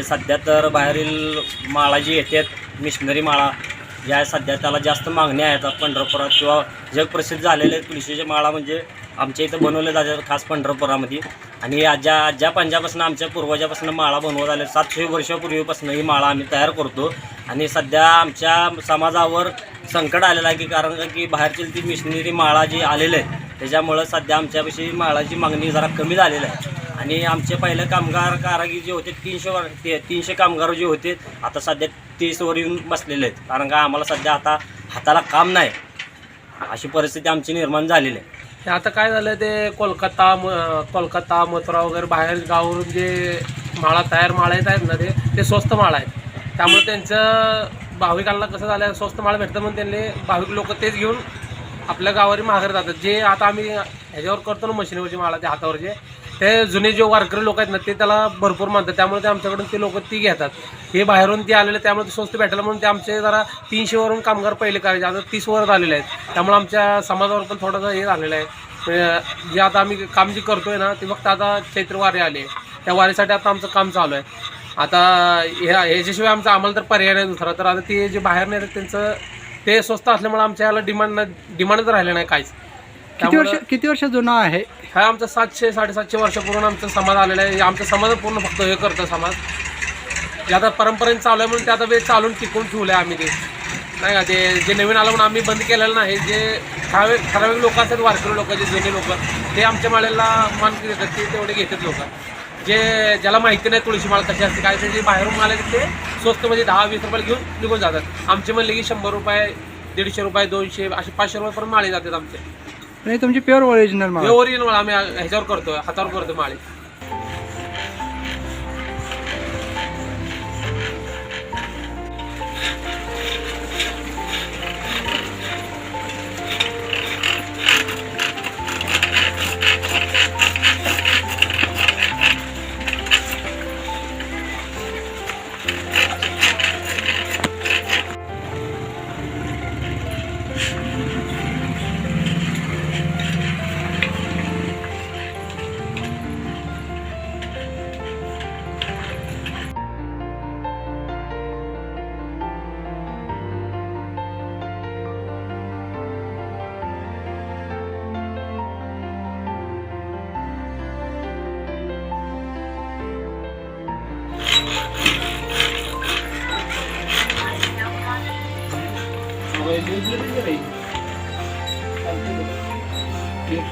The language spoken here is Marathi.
सध्या तर बाहेरील माळा जी येतात मिशनरी माळा ज्या सध्या त्याला जास्त मागण्या आहेत पंढरपुरात किंवा जगप्रसिद्ध झालेले तुळशीचे माळा म्हणजे आमच्या इथं बनवले जातात खास पंढरपुरामध्ये. आणि ज्या पंजापासून आमच्या पूर्वजापासून माळा बनवत आले 700 वर्षापूर्वीपासून ही माळा आम्ही तयार करतो. आणि सध्या आमच्या समाजावर संकट आलेलं आहे की कारण की बाहेरची ती मिशनरी माळा जी आलेले आहेत त्याच्यामुळं सध्या आमच्यापाशी माळाची मागणी जरा कमी झालेली आहे. आणि आमचे पहिले कारागीर जे होते 300 कामगार जे होते आता सध्या 30वर येऊन बसलेले आहेत कारण का आम्हाला सध्या आता हाताला काम नाही अशी परिस्थिती आमची निर्माण झालेली आहे. आता काय झालं ते कोलकाता मथुरा वगैरे बाहेर गावावरून जे माळा येत आहेत ना ते स्वस्त माळा आहेत. त्यामुळे त्यांचं भाविकांना कसं झालं स्वस्त माळा भेटतं म्हणून त्यांनी भाविक लोक तेच घेऊन आपल्या गावावरी माघारी जातात. जे आता आम्ही ह्याच्यावर करतो ना मशिनीवरची माळा ते हातावरचे ते जुने जे वारकरी लोक आहेत ना ते त्याला भरपूर मानतात. त्यामुळे ते आमच्याकडून ते लोक ती घेतात. हे बाहेरून ते आलेले त्यामुळे ते स्वस्त भेटायला म्हणून ते आमचे जरा 300वरून कामगार पहिले करायचे आता 30वर आलेले आहेत. त्यामुळे आमच्या समाजावर पण थोडंसं हे झालेलं आहे. जे आता आम्ही काम जे करतोय ना ते फक्त आता चैत्र वारी आले त्या वारीसाठी आता आमचं काम चालू आहे. आता ह्याच्याशिवाय आम्हाला तर पर्याय नाही दुसरा. तर आता ते जे बाहेर नाही त्यांचं ते स्वस्त असल्यामुळे आमच्या याला डिमांडच राहिलं नाही काहीच. किती वर्ष जुना आहे हा आमचा 700-750 वर्षापूर्वी आमचा समाज आलेला आहे. आमचा समाज पूर्ण फक्त हे करतं समाज जे आता परंपरेने चालू आहे म्हणून ते आता वेळ चालून टिकून ठेवलं आहे आम्ही ते नाही का. ते जे नवीन आलं म्हणून आम्ही बंद केलेलं नाही. जे ठराविक लोक असतात वारकरी लोक जे जुने लोक ते आमच्या माळेला मानकी देतात ते तेवढे घेतात लोक. ज्याला माहिती नाही तुळशी माळ कशी असते काय ते बाहेरून माल ते स्वस्त म्हणजे 10-20 रुपयाला घेऊन निघून जातात. आमचे म्हणले की 100 रुपये 150 रुपये 200 असे 500 रुपयापर्यंत माळे जातात आमचे. आणि तुमची प्युअर ओरिजिनल माळ ओरिजिनल आम्ही ह्याच्यावर करतो हातावर करतो माळे. Yok,